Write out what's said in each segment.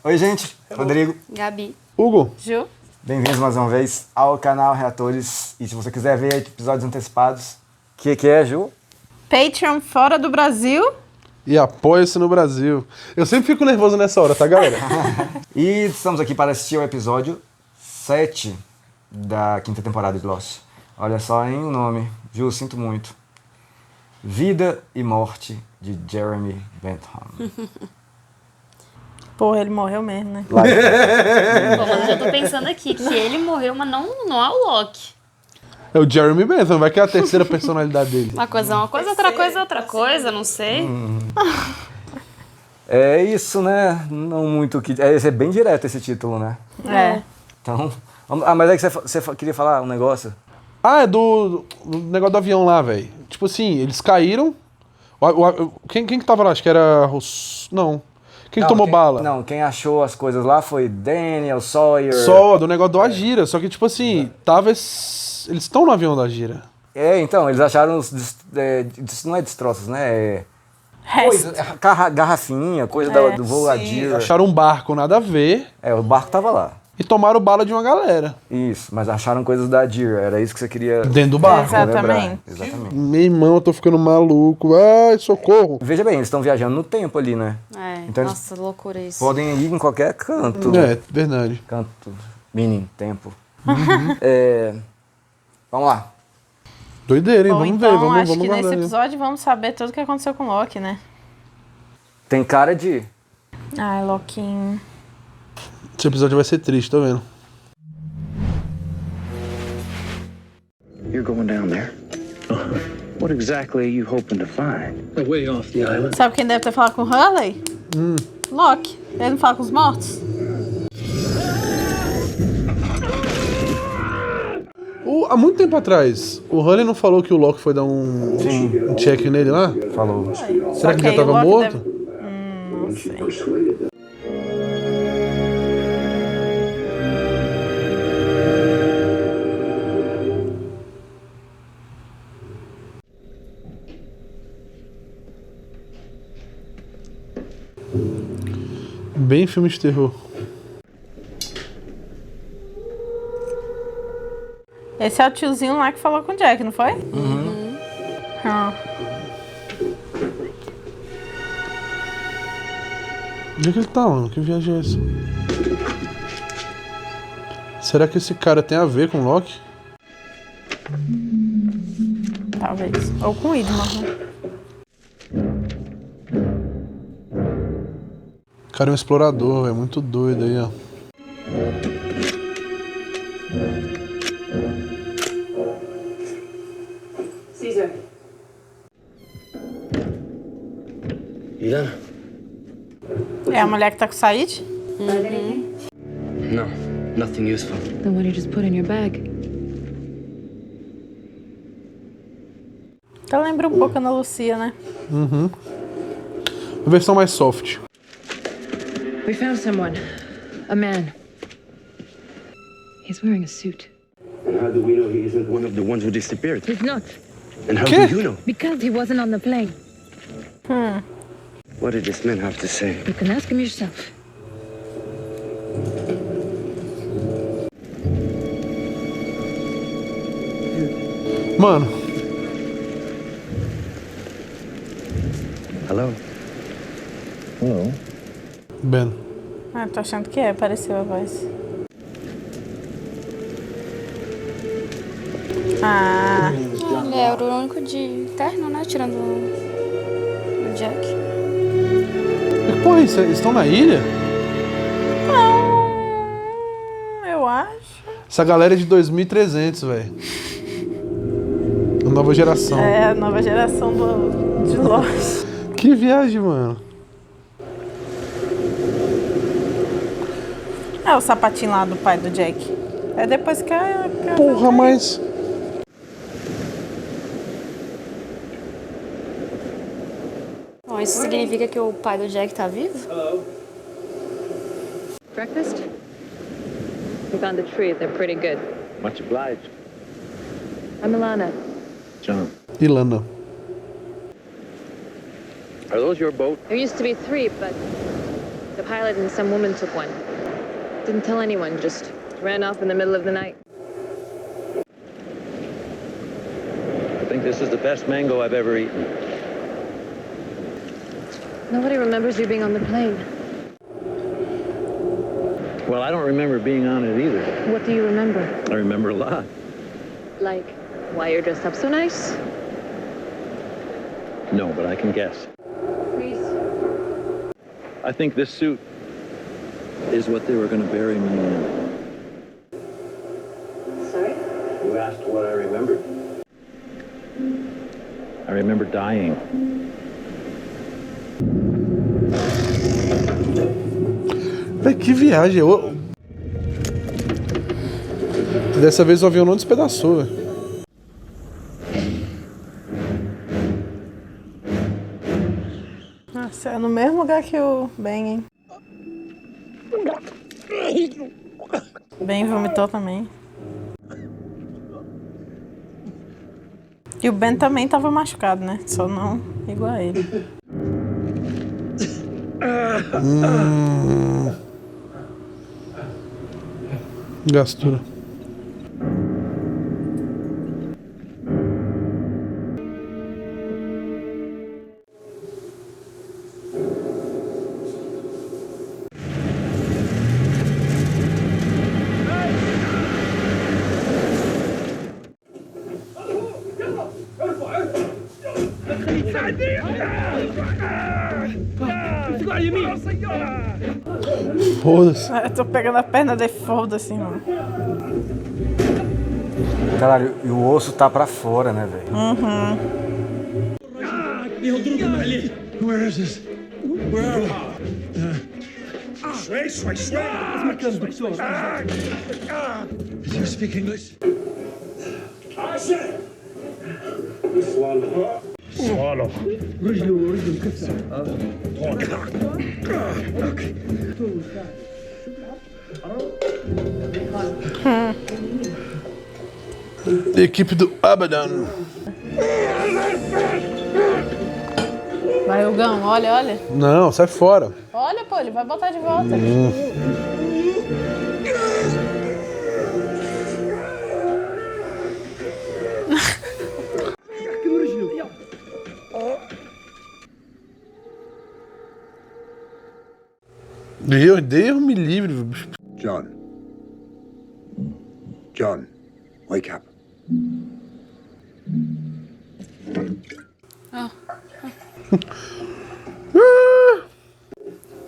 Oi, gente. Rodrigo. Gabi. Hugo. Ju. Bem-vindos mais uma vez ao canal Reatores. E se você quiser ver episódios antecipados, o que é, Ju? Patreon fora do Brasil. E apoia-se no Brasil. Eu sempre fico nervoso nessa hora, tá, galera? E estamos aqui para assistir o episódio 7 da quinta temporada de Lost. Olha só, hein, o nome. Ju, sinto muito. Vida e Morte de Jeremy Bentham. Porra, ele morreu mesmo, né? Bom, mas eu já tô pensando aqui que ele morreu, mas não é o Loki. É o Jeremy Bentham, vai que é a terceira personalidade dele. Uma coisa é uma coisa, outra coisa é outra coisa, não sei. É isso, né? Não muito que... É bem direto esse título, né? É. Então... mas é que você queria falar um negócio? Ah, é do negócio do avião lá, velho. Tipo assim, eles caíram. Quem que tava lá? Acho que era... Não. Quem tomou bala? Não, quem achou as coisas lá foi Daniel, Sawyer... Só do negócio do Agira. Só que, tipo assim, eles estão no avião do Agira. É, então, eles acharam não é destroços, né? Resto. Garrafinha, coisa do voo Agira. Acharam um barco nada a ver É, o barco tava lá. e tomaram bala de uma galera. Isso, mas acharam coisas da Agira, era isso que você queria... Dentro do barco. Exatamente. Exatamente. Meu irmão, eu tô ficando maluco. Ai, socorro. Veja bem, eles estão viajando no tempo ali, né? É, Então eles nossa, loucura isso. podem ir em qualquer canto. É, verdade. Canto, meaning, tempo. Vamos lá. Doideira, hein? Bom, Vamos então ver, vamos acho que guardar nesse aí. episódio vamos saber tudo o que aconteceu com o Loki, né? Tem cara de... Ai, Loquinho. Esse episódio vai ser triste, tá vendo? You're going down there? What exactly are you hoping to find? Way off the island. Sabe quem deve ter falado com o Hurley? Loki. Ele não fala com os mortos? Há muito tempo atrás, o Hurley não falou que o Loki foi dar um check nele lá? Falou. Será que ele já aí o tava Loki morto? Não sei. Bem filme de terror. Esse é o tiozinho lá que falou com o Jack, não foi? Ah. Onde é que ele tá, mano? Que viagem é essa? Será que esse cara tem a ver com o Loki? Talvez. Ou com o Idman, né? O cara é um explorador, é muito doido aí, ó. Caesar. Ilana? É a mulher que tá com o Said? No, nothing useful. Then what did you just put in your bag? Então lembra um pouco a Ana Lucia, né? A versão mais soft. We found someone. A man. He's wearing a suit. And how do we know he isn't one of the ones who disappeared? He's not. And how Okay. do you know? Because he wasn't on the plane. What did this man have to say? You can ask him yourself. Mano, Hello? Ben. Ah, tô achando que apareceu a voz. Ah, Ele era o único de terno, né? Tirando o Jack. Que porra é isso? Eles estão na ilha? eu acho. Essa galera é de 2300, velho. A nova geração. É a nova geração de Lost. Que viagem, mano. É o sapatinho lá do pai do Jack. É depois que a Porra, mas... Bom, isso significa que o pai do Jack tá vivo? Breakfast? We found the trees. They're pretty good. Much obliged. I'm Ilana. John. Ilana. Are those your boat? There used to be 3, but The pilot and some woman took one. Didn't tell anyone, just ran off in the middle of the night. I think this is the best mango I've ever eaten. Nobody remembers you being on the plane. Well, I don't remember being on it either. What do you remember? I remember a lot. Like, why you're dressed up so nice? No, but I can guess. Please. I think this suit is what they were going to bury me in. Sorry? You asked what I remembered. I remember dying. Véi, que viagem. Dessa vez o avião não despedaçou, velho. Nossa, é no mesmo lugar que o Ben, hein? Ben vomitou também. E o Ben também tava machucado, né? Só não igual a ele. Gastura. Foda-se. Eu tô pegando a perna de foda-se, mano. Caralho, e o osso tá pra fora, né, velho? Where is this? Where? Do you speak English? Swallow. Equipe do Abaddon. Vai, Hugão, olha, olha. Não, sai fora. Olha, pô, ele vai botar de volta. Deus me livre. John. John, wake up.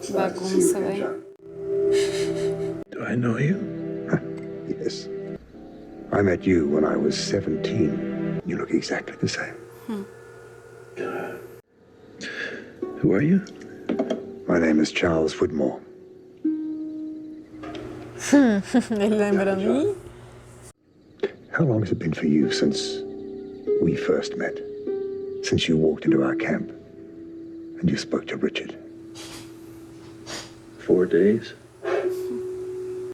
Bagunça, velho. Do I know you? Yes. I met you when I was 17. You look exactly the same. Who are you? My name is Charles Woodmore. Ele lembra mim? How long has it been for you since we first met? Since you walked into our camp and you spoke to Richard? 4 days.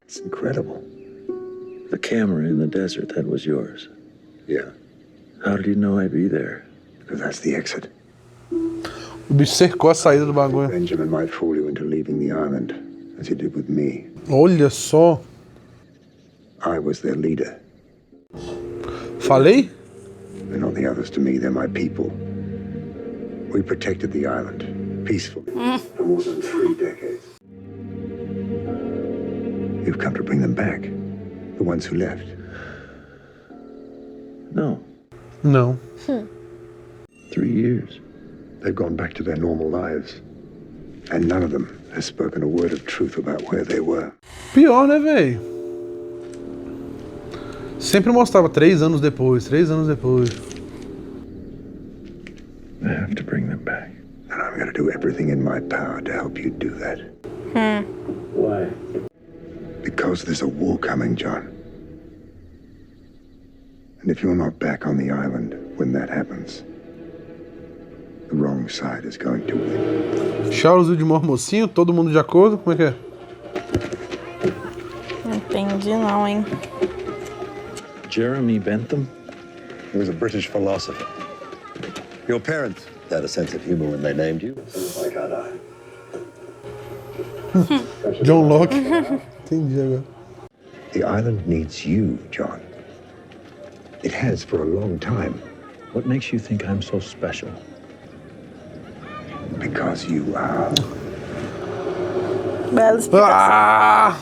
It's incredible. The camera in the desert, that was yours. Yeah, How did you know I'd be there? because that's the exit. O bicho cercou a saída do bagulho. Benjamin might fool you into leaving the island, as he did with me. Olha só. I was their leader. Falei? They're not the others to me, they're my people. We protected the island, peacefully, for more than 3 decades. You've come to bring them back, the ones who left. No. Não. 3 years. They've gone back to their normal lives, and none of them has spoken a word of truth about where they were. Pior, né, velho? Sempre mostrava 3 anos depois, 3 anos depois. I have to bring them back. And I'm going to do everything in my power to help you do that. Why? Because there's a war coming, John. And if you're not back on the island when that happens, the wrong side is going to win. Charles Woodmore mocinho, todo mundo de acordo? Como é que é? Não entendi não, hein? Jeremy Bentham? He was a British philosopher. Your parents had a sense of humor when they named you. Like I. John Locke. Entendi agora. The island needs you, John. It has for a long time. What makes you think I'm so special? Because you are. Bela explicação. Ah!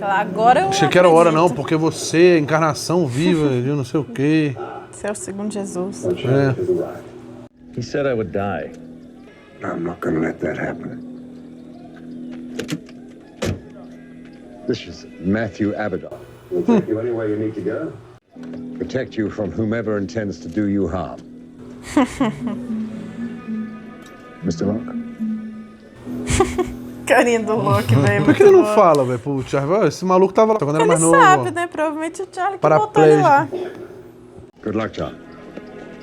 Agora eu Achei que era hora, não, acredito. porque você é encarnação viva de não sei o quê. Você é o segundo Jesus. É. He said I would die. I'm not gonna let that happen. This is Matthew Abaddon. We'll take you anywhere you need to go. Protect you from whomever intends to do you harm. Mr. Locke? Carinha do Loki, velho. Por que ele não fala, velho, pro Charlie? Ó, esse maluco tava lá quando era Ele mais novo. sabe, ó. né? Provavelmente o Charlie que botou ele lá. Good luck, John.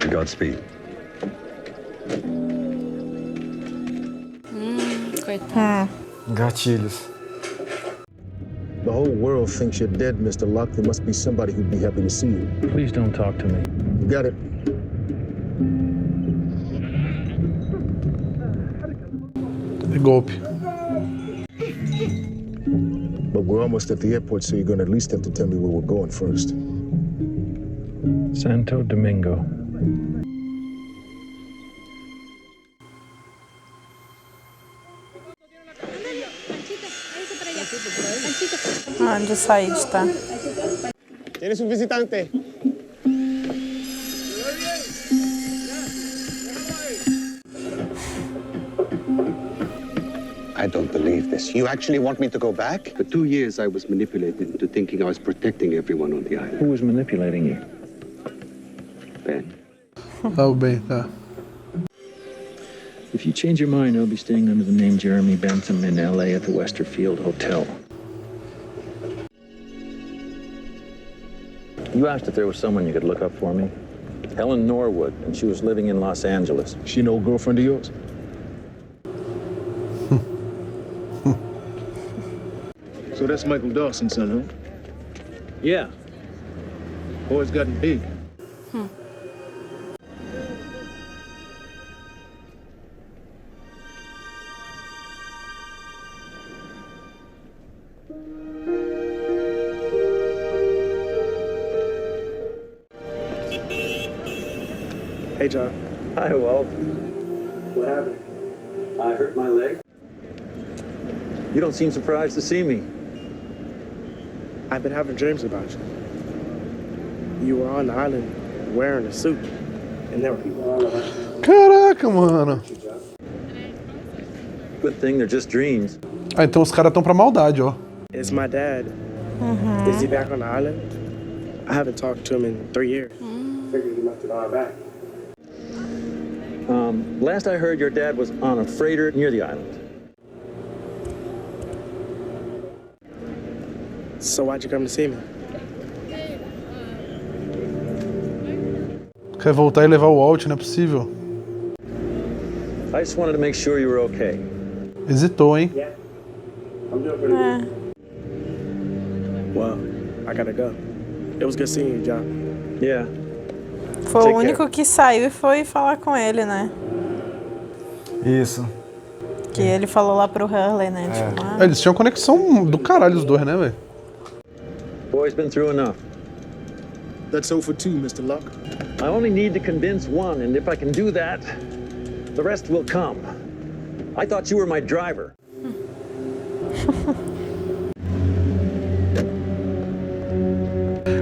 And Godspeed. Coitado. Gatilhos. The whole world thinks you're dead, Mr. Locke. There must be somebody who'd be happy to see you. Please don't talk to me. You got it. É golpe. But we're almost at the airport, so you're gonna at least have to tell me where we're going first. Santo Domingo. Onde o Said tá? ¿Tienes un visitante? I don't believe this. You actually want me to go back? For 2 years, I was manipulated into thinking I was protecting everyone on the island. Who was manipulating you? Ben. Tá bem, tá. If you change your mind, I'll be staying under the name Jeremy Bentham in LA at the Westerfield Hotel. You asked if there was someone you could look up for me. Helen Norwood, and she was living in Los Angeles. She an old girlfriend of yours? So that's Michael Dawson's son, huh? Yeah. Boy's gotten big. Hey, John. Hi, Walt. What happened? I hurt my leg. You don't seem surprised to see me. I've been having dreams about you. You were on the island wearing a suit, and there were people all around. Caraca, mano. Good thing they're just dreams. Ah, então os caras tão pra maldade, ó. It's my dad. Is he back on the island? I haven't talked to him in 3 years. Figured you left it all back. Last I heard, your dad was on a freighter near the island. So why'd you come to see me? Quer voltar e levar o Walt, não é possível. I just wanted to make sure you were okay. Hesitou, hein? I'm doing pretty good. Well, I gotta go. It was good seeing you, John. Yeah. Foi Take o único que saiu e foi falar com ele, né? Isso. Que ele falou lá pro Hurley, né? Tipo, ah, Eles tinham conexão do caralho os dois, né, velho? Boy's been through enough. That's 0 for 2, Mr. Locke. I only need to convince one, and if I can do that, the rest will come. I thought you were my driver.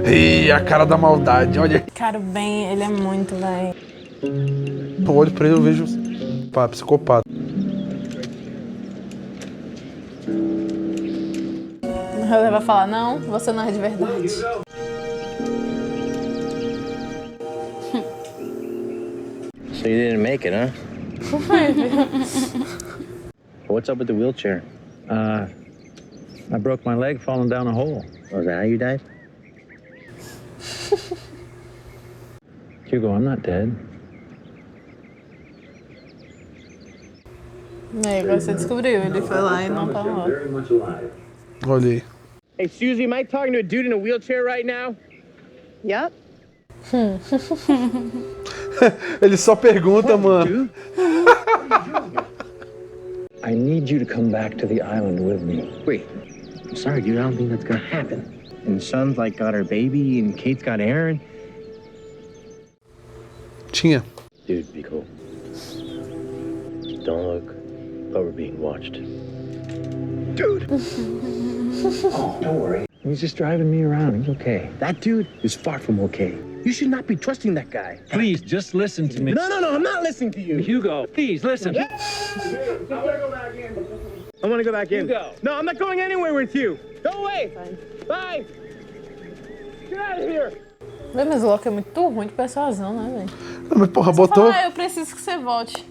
Ih, a cara da maldade, olha. cara, bem, ele é muito, velho. Eu olho pra ele e vejo pá, psicopata. O Hurley vai falar, não, você não é de verdade. So you didn't make it, huh? What's up with the wheelchair? I broke my leg falling down a hole. Oh, is that how you died? Hugo, I'm not dead. E aí, você descobriu, ele foi lá e não tava lá. Very much alive. Olhei. Hey, Susie, am I talking to a dude in a wheelchair right now? Yep. Ele só pergunta, mano. I need you to come back to the island with me. Wait, I'm sorry, dude. I don't think that's gonna happen. And Shun's like got her baby, and Kate's got Aaron. Tinha. Dude, be cool. Don't look, but we're being watched. Dude! Oh, don't worry. He's just driving me around. He's okay. That dude is far from okay. You should not be trusting that guy. Please, just listen to me. No, I'm not listening to you. Hugo, please, listen. I want to go back in. I want to go back in. Hugo. No, I'm not going anywhere with you. Go away. Bye. Get out of here. Véi, mas o Loki é muito ruim de persuasão, né, velho? Não, mas porra, botou, Fala, eu preciso que você volte.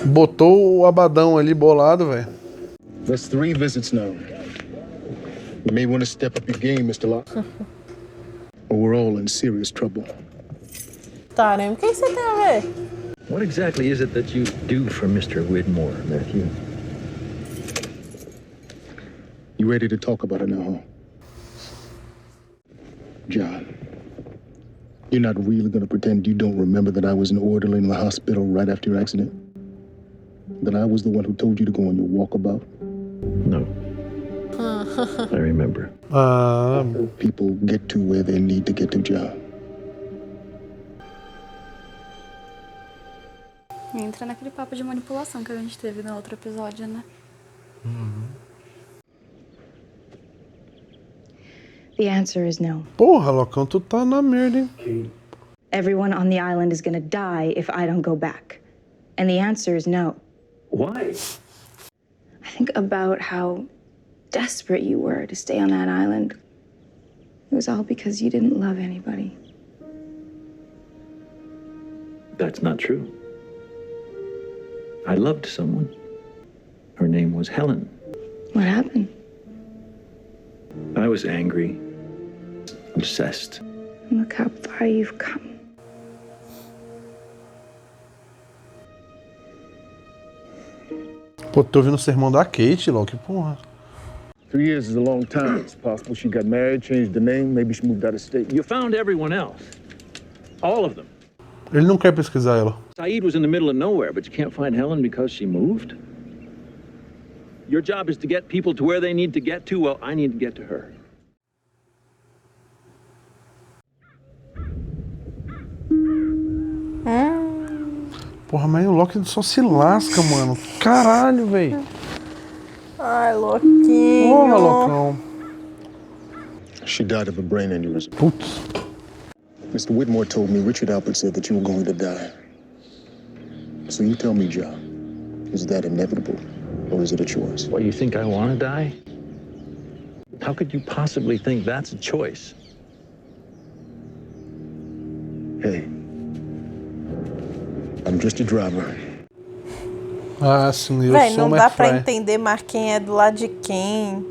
botou o abadão ali bolado, velho. That's 3 visits now. You may want to step up your game, Mr. Locke. Or we're all in serious trouble. Tá, né? O que você tem a ver? What exactly is it that you do for Mr. Widmore, Matthew? You ready to talk about it now, huh? John, you're not really going to pretend you don't remember that I was an orderly in the hospital right after your accident? That I was the one who told you to go on your walkabout? No. I remember. People get to where they need to get to, John. Entra naquele papo de manipulação que a gente teve no outro episódio, né? The answer is no. Porra, Locão, tu tá na merda, hein? Everyone on the island is gonna die if I don't go back. And the answer is no. Why? I think about how desperate you were to stay on that island. It was all because you didn't love anybody. That's not true. I loved someone. Her name was Helen. What happened? I was angry, obsessed. Look how far you've come. Pô, tô ouvindo o sermão da Kate, Loki, porra. 3 years is a long time. It's possible she got married, changed the name, maybe she moved out of state. You found everyone else. All of them. Ele não quer pesquisar ela. Saeed was in the middle of nowhere, but you can't find Helen because she moved? Your job is to get people to where they need to get to. Well, I need to get to her. Porra, mas o Loki só se lasca, mano. Caralho, velho. Ai, Loquinho. Porra, Locão. She died of a brain aneurysm. Putz. Mr. Whitmore told me Richard Alpert said that you were going to die. So you tell me, John, is that inevitable or is it a choice? What, you think I want to die? How could you possibly think that's a choice? Hey, I'm just a driver. Ah, sim, eu Véi, sou não uma dá pra Fry. entender mais quem é do lado de quem.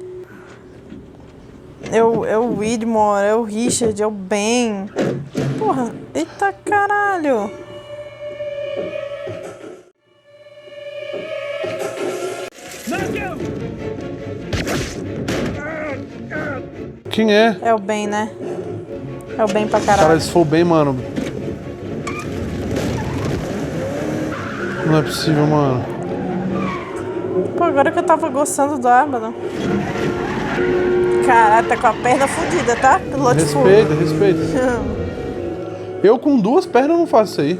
É o Widmore, é o Richard, é o Ben. Porra, eita caralho. Quem é? É o Ben, né? É o Ben pra Cara, caralho. se for bem, mano. Não é possível, mano. Pô, agora que eu tava gostando do Abaddon. Caralho, tá com a perna fodida, tá? Piloto de fogo. Respeita, respeita. Eu com 2 pernas não faço isso aí.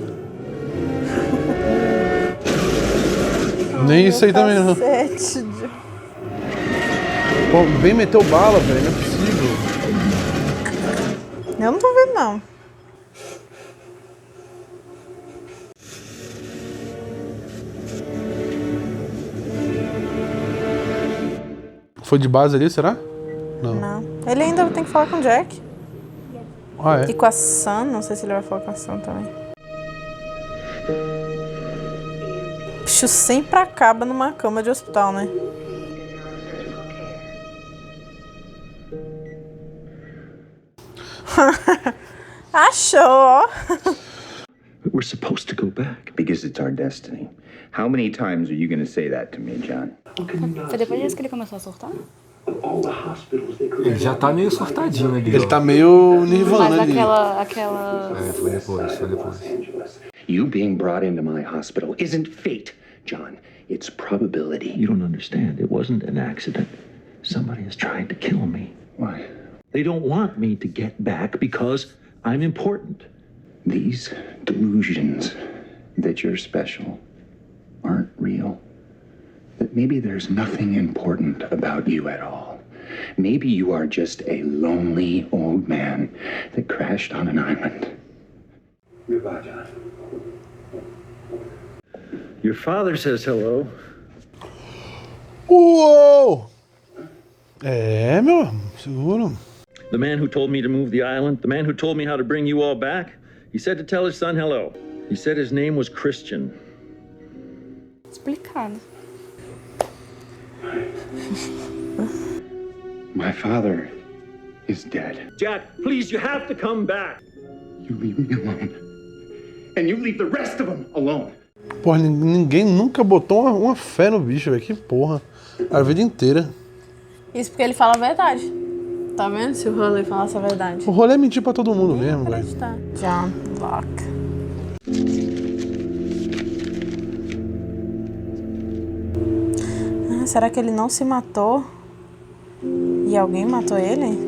Nem isso aí também não. Cacete. Pô, bem meteu bala, velho. Não é possível. Eu não tô vendo, não. Foi de base ali, será? Não. Não. Ele ainda tem que falar com o Jack. Ah, é? E com a Sam, não sei se ele vai falar com a Sam também. Bicho sempre acaba numa cama de hospital, né? Achou, ó. We're supposed to go back. Because it's our destiny. How many times are you going to say that to me, John? Foi depois disso que ele começou a surtar? Ele já tá meio surtadinho ali. Ele tá meio nirvana Mas ali. aquela... Foi depois. You being brought into my hospital isn't fate, John. It's probability. You don't understand. It wasn't an accident. Somebody is trying to kill me. Why? They don't want me to get back because I'm important. These delusions that you're special aren't real. That maybe there's nothing important about you at all. Maybe you are just a lonely old man that crashed on an island. Goodbye, John. Your father says hello. Uou! É, meu, seguro. The man who told me to move the island, the man who told me how to bring you all back, he said to tell his son hello. He said his name was Christian. Explicado. My father is dead. Jack, please, you have to come back. You leave me alone. And you leave the rest of them alone. Porra, ninguém nunca botou uma fé no bicho, velho. Que porra. A vida inteira. Isso porque ele fala a verdade. Tá vendo? Se o Hurley falasse a verdade. O rolê é mentir pra todo mundo mesmo, velho. John Locke. Ah, será que ele não se matou? E alguém matou ele?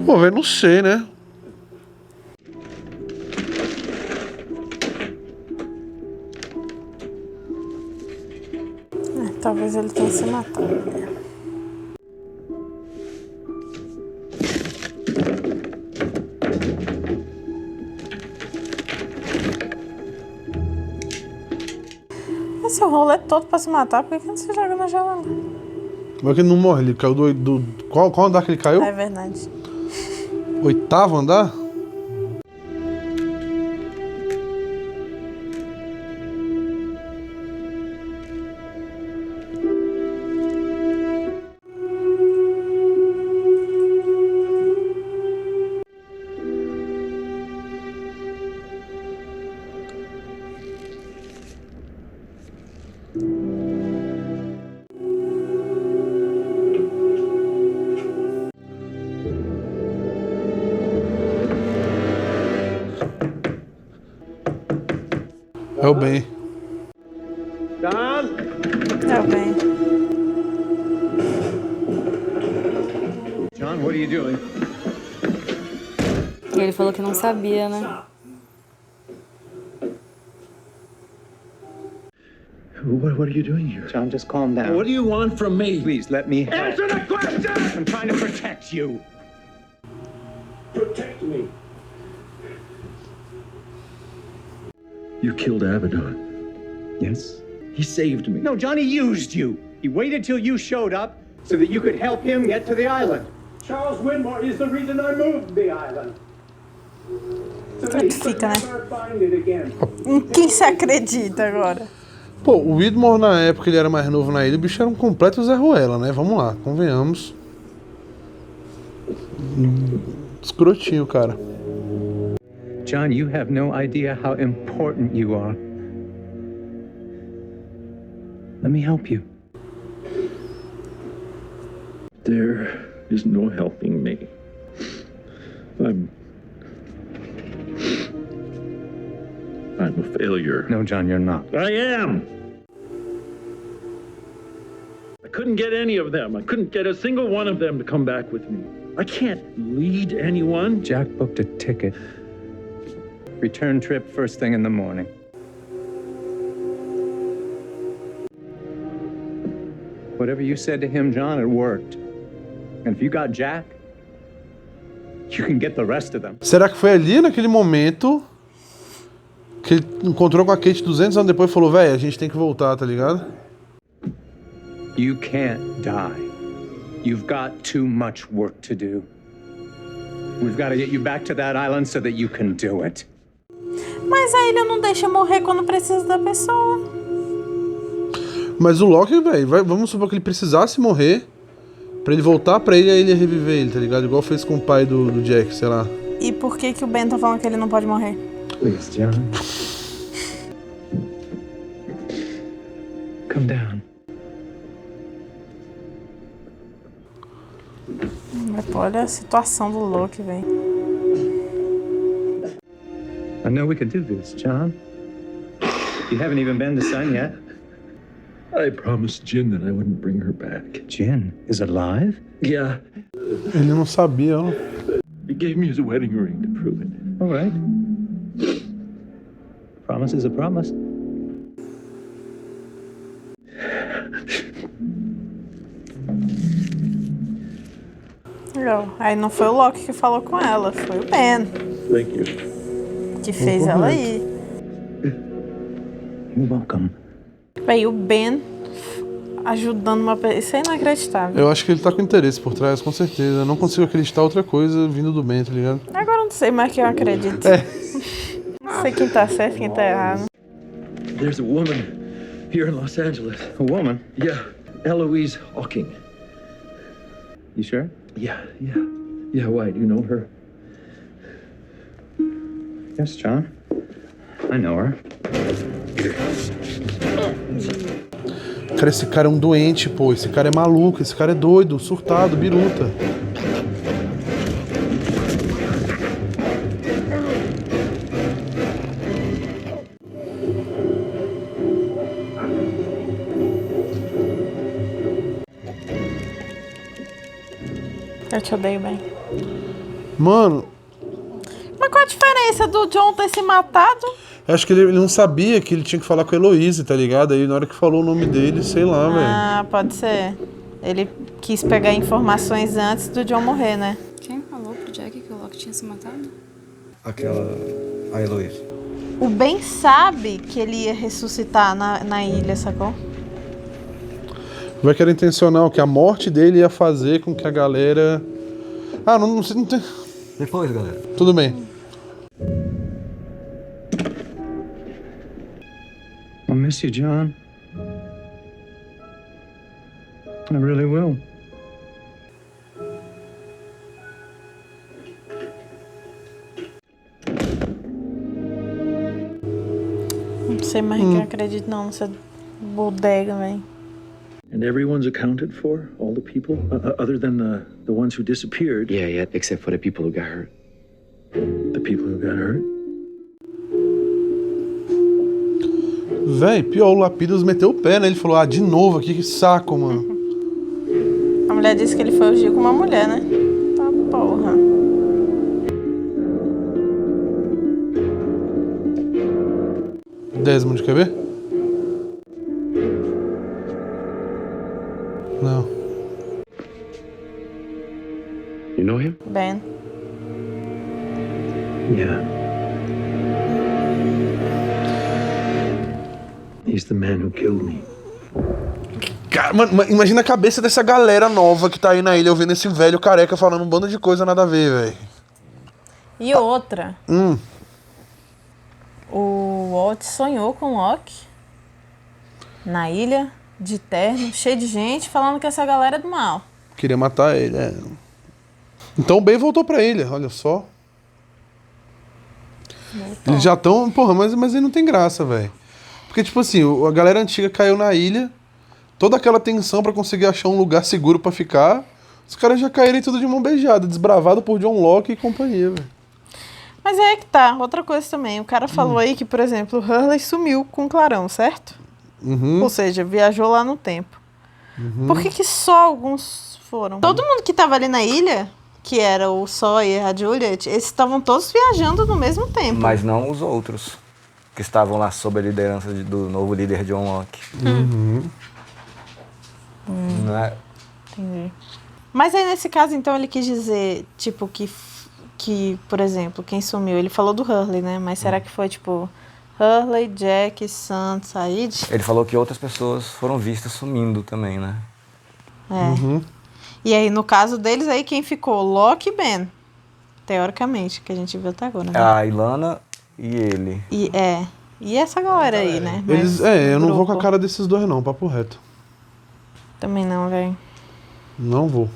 Pô, velho, não sei, né? Talvez ele tenha se matado. Esse rolê todo pra se matar, por que não se joga na janela? Como é que ele não morre? Ele caiu do qual andar que ele caiu? É verdade. 8º andar? É o bem. Don? É o bem. John, what are you doing? E ele falou que não sabia, né? What are you doing here? John, just calm down. What do you want from me? Please, let me help. Answer the question! I'm trying to protect you. Protect me. You killed Abaddon. Yes? He saved me. No, Johnny used you. He waited till you showed up so that you could help him get to the island. Charles Winmore is the reason I moved the island. So that he could never find it again. Em quem se acredita agora? Pô, o Widmore na época ele era mais novo na ilha, o bicho era um completo Zé Ruela, né? Vamos lá, convenhamos. Escrotinho, cara. John, you have no idea how important you are. Let me help you. There is no helping me. I'm a failure. No, John, you're not. I am! I couldn't get any of them. I couldn't get a single one of them to come back with me. I can't lead anyone. Jack booked a ticket. Return trip first thing in the morning. Whatever you said to him, John, it worked. And if you got Jack, you can get the rest of them. Será que foi ali naquele momento que ele encontrou com a Kate 200 anos depois e falou, velho, a gente tem que voltar, tá ligado? You can't die. You've got too much work to do. We've got to get you back to that island so that you can do it. Mas a ilha não deixa morrer quando precisa da pessoa. Mas o Loki, velho, vamos supor que ele precisasse morrer pra ele voltar pra ilha e ele reviver ele, tá ligado? Igual fez com o pai do Jack, sei lá. E por que o Ben tá falando que ele não pode morrer? Please, John. Come down. Olha a situação do Loki, velho. I know we can do this, John. You haven't even been to Sun yet? I promised Jin that I wouldn't bring her back. Jin is alive? Yeah. Ele não sabia, ó. He gave me his wedding ring to prove it. All right. Promise is a promise. Legal. Aí não foi o Loki que falou com ela, foi o Ben. Thank you. Que fez ela ir. You're welcome. Aí o Ben ajudando uma pessoa. Isso é inacreditável. Eu acho que ele tá com interesse por trás, com certeza. Eu não consigo acreditar outra coisa vindo do Ben, tá ligado? Agora eu não sei mais quem eu acredito. Não sei quem tá certo e quem tá errado. There's a woman here in Los Angeles. A woman? Yeah. Eloise Hawking. You sure? Yeah. Yeah, why? Do you know her? Yes, John. I know her. Cara, esse cara é um doente, pô. Esse cara é maluco, esse cara é doido, surtado, biruta. Eu te odeio, Ben. Mano, Mas qual a diferença do John ter se matado? eu acho que ele não sabia que ele tinha que falar com a Heloise, tá ligado? Aí na hora que falou o nome dele, sei lá, velho. Ah, pode ser. Ele quis pegar informações antes do John morrer, né? Quem falou pro Jack que o Loki tinha se matado? A Heloise. O Ben sabe que ele ia ressuscitar na ilha, sacou? Vai que era intencional, que a morte dele ia fazer com que a galera... Ah, não sei, não tem... Depois, galera. Tudo bem. I'll miss you, John. I really will. Não sei mais quem eu acredito não nessa bodega, velho. And everyone's accounted for? All the people? Other than the ones who disappeared? Yeah, except for the people who got hurt. The people who got hurt? Véi, pior, o Lapidus meteu o pé, né? Ele falou, de novo aqui, que saco, mano. A mulher disse que ele foi agir com uma mulher, né? Tá porra. Desmond, quer ver? Não. You know him? Ben. Yeah. He's the man who killed me. Cara, mano, imagina a cabeça dessa galera nova que tá aí na ilha ouvindo esse velho careca falando um bando de coisa nada a ver, velho. E outra. O Walt sonhou com o Loki na ilha, de terno, cheio de gente, falando que essa galera é do mal. Queria matar ele, Então o Ben voltou pra ilha, olha só. Voltou. Eles já estão... Porra, mas aí não tem graça, velho. Porque, tipo assim, a galera antiga caiu na ilha, toda aquela tensão pra conseguir achar um lugar seguro pra ficar, os caras já caíram tudo de mão beijada, desbravado por John Locke e companhia, velho. Mas é que tá, outra coisa também. O cara falou aí que, por exemplo, o Hurley sumiu com o Clarão, certo? Uhum. Ou seja, viajou lá no tempo. Uhum. Por que só alguns foram? Todo mundo que tava ali na ilha, que era o Sawyer, a Juliet, eles estavam todos viajando no mesmo tempo. Mas não os outros, que estavam lá sob a liderança do novo líder John Locke. Não é? Entendi. Mas aí, nesse caso, então, ele quis dizer, tipo, que, por exemplo, quem sumiu, ele falou do Hurley, né? Mas será que foi, tipo, Hurley, Jack, Sam, Said? Ele falou que outras pessoas foram vistas sumindo também, né? É. E aí, no caso deles, aí quem ficou? Locke e Ben. Teoricamente, que a gente viu até agora, né? A Ilana e ele. E essa galera aí, né? Eles, eu não vou com a cara desses dois não, papo reto. Também não, velho. Não vou.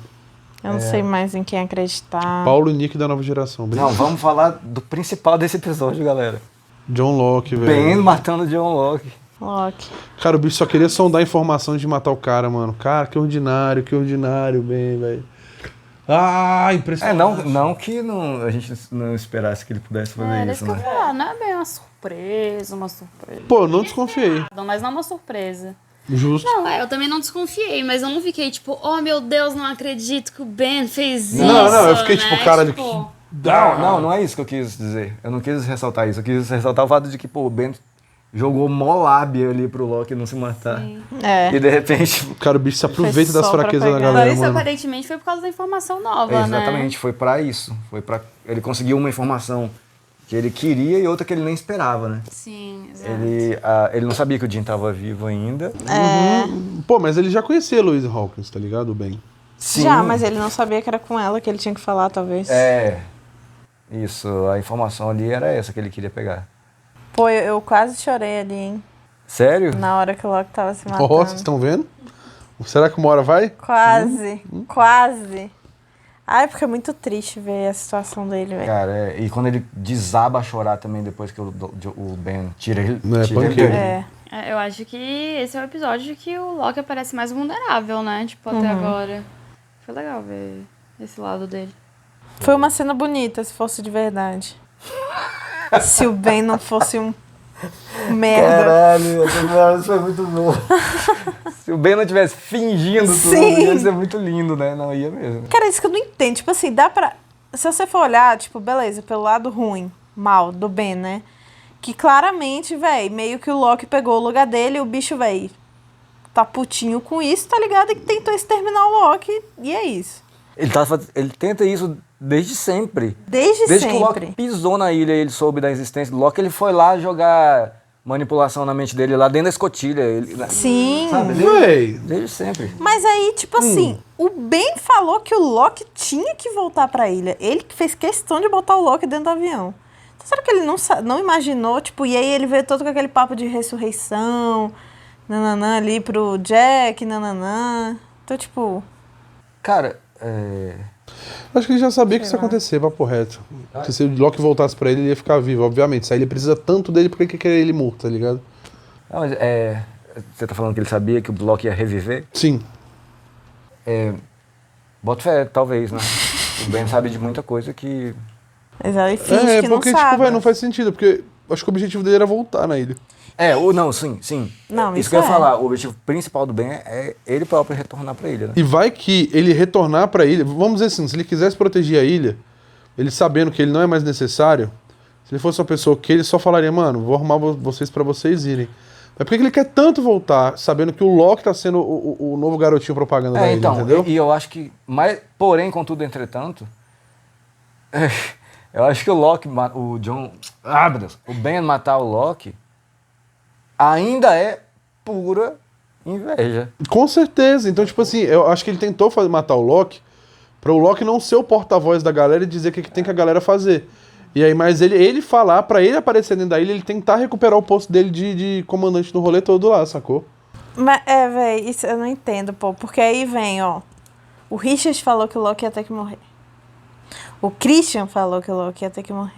Eu não sei mais em quem acreditar. Paulo e Nick da nova geração. Não, vamos falar do principal desse episódio, galera. John Locke, velho. Ben matando John Locke. Cara, o bicho só queria sondar a informação de matar o cara, mano. Cara, que ordinário, Ben, velho. Ah, impressionante. Não que a gente não esperasse que ele pudesse fazer isso, que eu né? ia falar, não é bem uma surpresa. Pô, eu não desconfiei. Mas não uma surpresa. Justo. Não, eu também não desconfiei, mas eu não fiquei tipo, oh meu Deus, não acredito que o Ben fez isso. Não, eu fiquei tipo, cara, tipo... Não é isso que eu quis dizer. Eu não quis ressaltar isso. Eu quis ressaltar o fato de que, pô, o Ben jogou mó lábia ali pro Loki não se matar. E de repente... Cara, o bicho se aproveita das fraquezas da galera, Isso mano. aparentemente foi por causa da informação nova, Exatamente, foi pra isso. Ele conseguiu uma informação que ele queria e outra que ele nem esperava, né? Sim, exato. Ele não sabia que o Jim tava vivo ainda. Pô, mas ele já conhecia a Louise Hawkins, tá ligado? O Ben. Sim. Já, mas ele não sabia que era com ela que ele tinha que falar, talvez. Isso, a informação ali era essa que ele queria pegar. Pô, eu quase chorei ali, hein? Sério? Na hora que o Loki tava se matando. Ó, vocês estão vendo? Será que uma hora vai? Quase. Ai, porque é muito triste ver a situação dele, velho. Cara, e quando ele desaba a chorar também depois que o Ben tira ele. Eu acho que esse é o episódio que o Loki aparece mais vulnerável, né? Tipo, até agora. Foi legal ver esse lado dele. Foi uma cena bonita, se fosse de verdade. Se o Ben não fosse um merda. Caralho, isso foi muito bom. Se o Ben não tivesse fingindo tudo, ia ser muito lindo, né? Não ia mesmo. Cara, isso que eu não entendo. Tipo assim, dá pra... Se você for olhar, tipo, beleza, pelo lado ruim, mal, do Ben, né? Que claramente, velho, meio que o Loki pegou o lugar dele e o bicho, velho, tá putinho com isso, tá ligado? E tentou exterminar o Loki e é isso. Ele tenta isso desde sempre. Desde que o Loki pisou na ilha e ele soube da existência do Loki, ele foi lá jogar manipulação na mente dele lá dentro da escotilha. Sim. Sabe? Desde sempre. Mas aí, tipo assim, o Ben falou que o Loki tinha que voltar pra ilha. Ele fez questão de botar o Loki dentro do avião. Então, será que ele não imaginou, tipo, e aí ele veio todo com aquele papo de ressurreição, nananã, ali pro Jack, nananã. Então, tipo... Cara, Acho que ele já sabia que isso ia acontecer, papo reto. Porque se o Loki voltasse pra ele, ele ia ficar vivo, obviamente. Se aí ele precisa tanto dele, por que quer ele morto, tá ligado? Não, mas você tá falando que ele sabia que o Loki ia reviver? Sim. Bota fé, talvez, né? O Ben sabe de muita coisa que... Exato, e finge que não porque, sabe. tipo, velho, não faz sentido, porque acho que o objetivo dele era voltar na ilha. Sim. Não, isso que eu ia falar, o objetivo principal do Ben é ele próprio retornar pra ilha, né? E vai que ele retornar pra ilha, vamos dizer assim, se ele quisesse proteger a ilha, ele sabendo que ele não é mais necessário, se ele fosse uma pessoa que ele só falaria, mano, vou arrumar vocês pra vocês irem. Mas por que ele quer tanto voltar, sabendo que o Loki tá sendo o novo garotinho propaganda da ilha, então, entendeu? E eu acho que, porém, contudo, entretanto, eu acho que o Ben matar o Loki ainda é pura inveja. Com certeza. Então, tipo assim, eu acho que ele tentou matar o Loki pra o Loki não ser o porta-voz da galera e dizer o que tem que a galera fazer. E aí, mas ele falar, pra ele aparecer dentro da ilha, ele tentar recuperar o posto dele de comandante do rolê todo lá, sacou? Mas, velho, isso eu não entendo, pô. Porque aí vem, ó. O Richard falou que o Loki ia ter que morrer. O Christian falou que o Loki ia ter que morrer.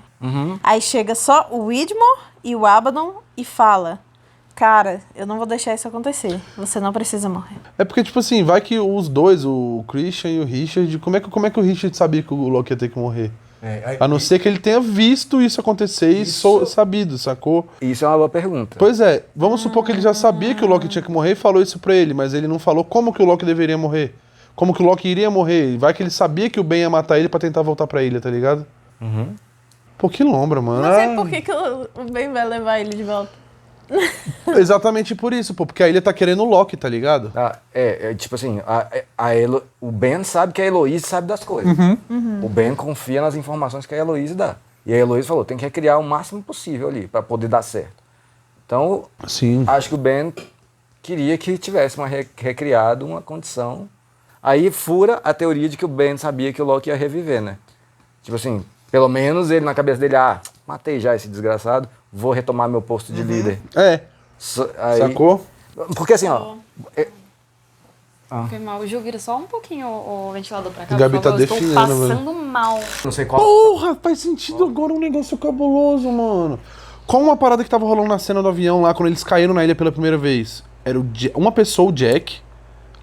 Aí chega só o Widmore e o Abaddon e fala... Cara, eu não vou deixar isso acontecer. Você não precisa morrer. É porque, tipo assim, vai que os dois, o Christian e o Richard, como é que o Richard sabia que o Loki ia ter que morrer? A não ser que ele tenha visto isso acontecer e sabido, sacou? Isso é uma boa pergunta. Pois é, vamos supor que ele já sabia que o Loki tinha que morrer e falou isso pra ele, mas ele não falou como que o Loki deveria morrer. Como que o Loki iria morrer. Vai que ele sabia que o Ben ia matar ele pra tentar voltar pra ilha, tá ligado? Pô, que lombra, mano. Não sei por que o Ben vai levar ele de volta. Exatamente por isso, pô, porque a ilha tá querendo o Loki, tá ligado? Tipo assim, o Ben sabe que a Heloise sabe das coisas. O Ben confia nas informações que a Heloise dá. E a Heloise falou, tem que recriar o máximo possível ali, pra poder dar certo. Então, acho que o Ben queria que tivesse recriado uma condição. Aí fura a teoria de que o Ben sabia que o Loki ia reviver, né? Tipo assim, pelo menos ele na cabeça dele, matei já esse desgraçado, vou retomar meu posto de líder. Sacou? Porque assim, ó... Foi mal. O Gil, vira só um pouquinho o ventilador pra cá, Gabi por favor. tá Estou definhando, passando mal. Não sei qual... Porra, faz sentido agora um negócio cabuloso, mano. Qual uma parada que tava rolando na cena do avião lá, quando eles caíram na ilha pela primeira vez? Era uma pessoa, o Jack,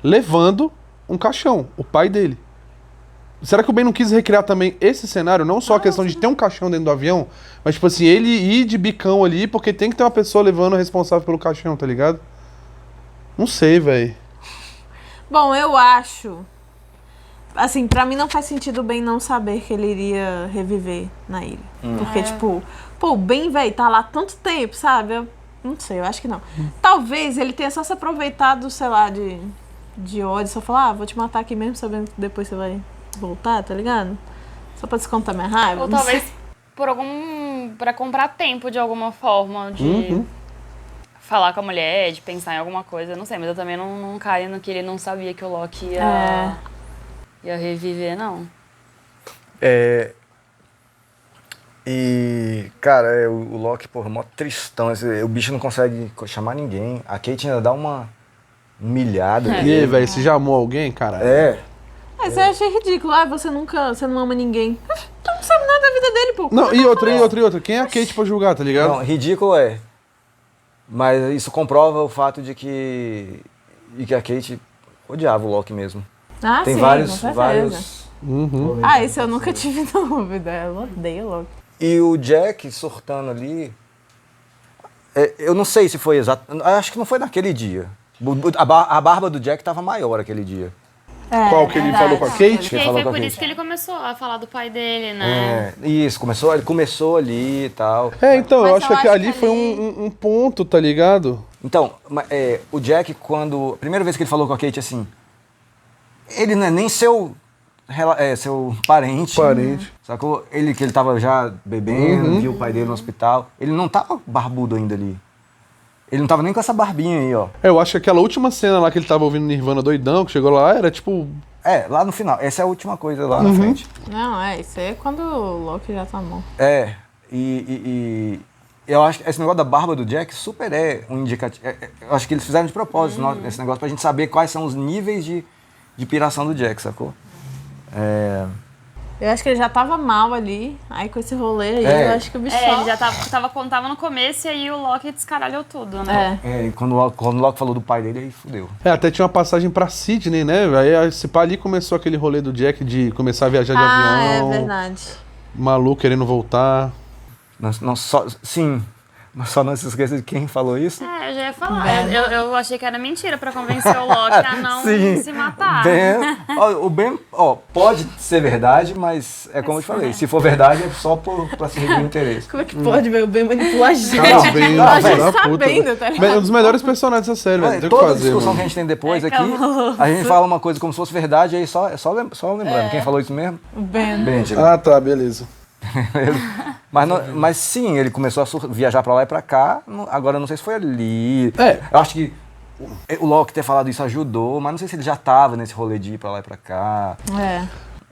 levando um caixão, o pai dele. Será que o Ben não quis recriar também esse cenário? Não só a questão de ter um caixão dentro do avião, mas, tipo assim, ele ir de bicão ali, porque tem que ter uma pessoa levando o responsável pelo caixão, tá ligado? Não sei, velho. Bom, eu acho... Assim, pra mim não faz sentido o Ben não saber que ele iria reviver na ilha. Porque, tipo... Pô, o Ben, velho, tá lá há tanto tempo, sabe? Eu não sei, eu acho que não. Talvez ele tenha só se aproveitado, sei lá, de ódio. Só falar, vou te matar aqui mesmo, sabendo que depois você vai voltar, tá ligado? Só pra descontar minha raiva. Ou talvez pra comprar tempo de alguma forma, de falar com a mulher, de pensar em alguma coisa, não sei, mas eu também não caio no que ele não sabia que o Loki ia reviver, não. E, cara, o Loki, porra, mó tristão, o bicho não consegue chamar ninguém, a Kate ainda dá uma humilhada. E aí, velho, você já amou alguém, cara? Mas eu achei ridículo. Você não ama ninguém. Tu não sabe nada da vida dele, pô. Não, e outra. Quem é a Kate pra julgar, tá ligado? Não, ridículo é. Mas isso comprova o fato de que a Kate odiava o Loki mesmo. Tem sim, vários... Isso eu nunca tive dúvida. Ela odeia o Loki. E o Jack surtando ali... eu não sei se foi exato... Acho que não foi naquele dia. A barba do Jack tava maior aquele dia. Qual que ele falou com a Kate? E aí foi por isso que ele começou a falar do pai dele, né? Isso, ele começou ali e tal. Então, eu acho que ali foi um ponto, tá ligado? Então, o Jack, a primeira vez que ele falou com a Kate assim, ele não é nem seu parente. Sacou? Que ele tava já bebendo, viu o pai dele no hospital. Ele não tava barbudo ainda ali. Ele não tava nem com essa barbinha aí, ó. Eu acho que aquela última cena lá que ele tava ouvindo Nirvana doidão, que chegou lá, era tipo... lá no final. Essa é a última coisa lá na frente. Não, isso aí é quando o Loki já tá morto. E eu acho que esse negócio da barba do Jack super um indicativo. Eu acho que eles fizeram de propósito esse negócio pra gente saber quais são os níveis de piração do Jack, sacou? Eu acho que ele já tava mal ali, aí com esse rolê aí, eu acho que o bicho ele já tava no começo e aí o Loki descaralhou tudo, né? E quando o Loki falou do pai dele, aí fudeu. Até tinha uma passagem pra Sydney, né? Aí esse pá ali começou aquele rolê do Jack de começar a viajar de avião. É verdade. Maluco querendo voltar. Mas só não se esqueça de quem falou isso. Eu já ia falar. Eu achei que era mentira pra convencer o Loki a não se matar. O Ben, pode ser verdade, mas é como eu te falei. Se for verdade, é só pra se redimir o interesse. Como é que pode, velho? O Ben manipular a gente? A gente sabendo, tá ligado? Um dos melhores personagens dessa série, velho. Tem que toda fazer, discussão mano. que a gente tem depois aqui, a gente fala uma coisa como se fosse verdade, aí só lembrando. Quem falou isso mesmo? O Ben. Tá, beleza. Mas sim, ele começou a viajar pra lá e pra cá. Agora eu não sei se foi ali. Eu acho que o Loki ter falado isso ajudou, mas não sei se ele já tava nesse rolê de ir pra lá e pra cá.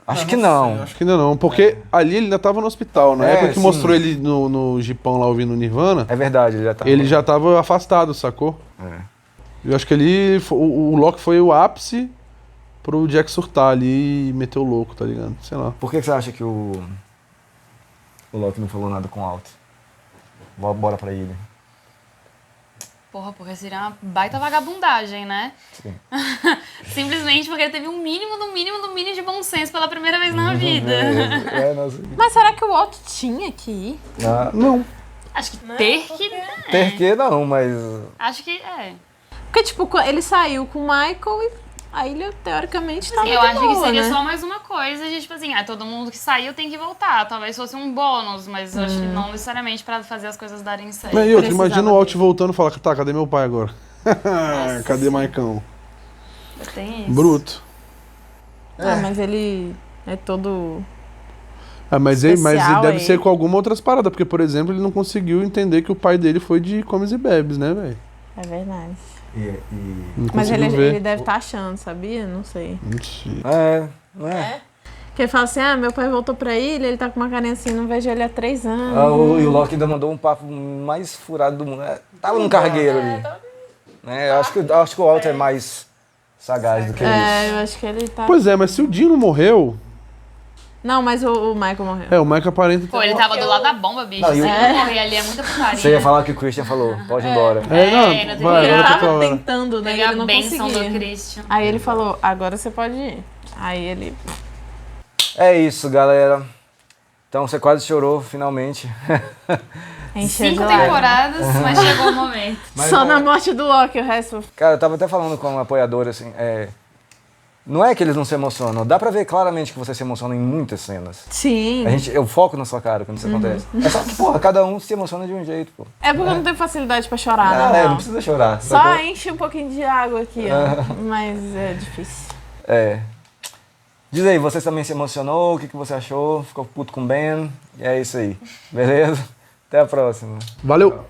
Acho que não. Acho que ainda não, porque ali ele ainda tava no hospital, né? Época que mostrou ele no Jipão lá ouvindo Nirvana. É verdade, ele já tava afastado, sacou? Eu acho que ali o Loki foi o ápice pro Jack surtar ali e meter o louco, tá ligado? Sei lá. Por que você acha que o Loki não falou nada com o Alt? Bora pra ele. Porra, porque seria uma baita vagabundagem, né? Sim. Simplesmente porque ele teve um mínimo de bom senso pela primeira vez na vida. Mas será que o Walt tinha que ir? Não. Acho que ter que... Ter que não, mas... Acho que Porque, tipo, ele saiu com o Michael e a ilha, teoricamente, tava eu acho que seria né? só mais uma coisa de, tipo assim, todo mundo que saiu tem que voltar. Talvez fosse um bônus, mas eu acho que não necessariamente pra fazer as coisas darem certo. E outro, imagina o Alt voltando e falar, tá, cadê meu pai agora? Cadê Maicão? Tem isso. Bruto. Mas ele é todo... Mas ele deve aí. ser com alguma outras paradas, porque, por exemplo, ele não conseguiu entender que o pai dele foi de comes e bebes, né, velho? É verdade. Não Mas ele ver. deve estar achando, sabia? Não sei. Não é? Porque ele fala assim, meu pai voltou pra ilha, ele tá com uma carinha assim, não vejo ele há 3 anos. E o Loki ainda mandou um papo mais furado do mundo. Tava num cargueiro ali. Eu acho que o Alt é mais sagaz do que isso. Eu acho que ele tá... Pois é, mas se o Dino morreu... Não, mas o Michael morreu. O Michael aparenta... Pô, ele tava do lado da bomba, bicho. Se ele morrer ali, é muita putaria. Você ia falar o que o Christian falou, pode ir embora. Ele tava tentando, né? Ele não benção conseguia. do Christian. Aí ele falou, agora você pode ir. Aí ele... É isso, galera. Então você quase chorou, finalmente. 5 temporadas, mas chegou o momento. Só na morte do Loki, o resto... Cara, eu tava até falando com um apoiador, assim, não é que eles não se emocionam, dá pra ver claramente que você se emociona em muitas cenas. Sim. Eu foco na sua cara quando isso acontece. É só que, porra, cada um se emociona de um jeito, pô. É porque eu não tenho facilidade pra chorar, não. Não Não precisa chorar. Só enche um pouquinho de água aqui, ó. Mas é difícil. Diz aí, você também se emocionou? O que você achou? Ficou puto com o Ben? E é isso aí. Beleza? Até a próxima. Valeu!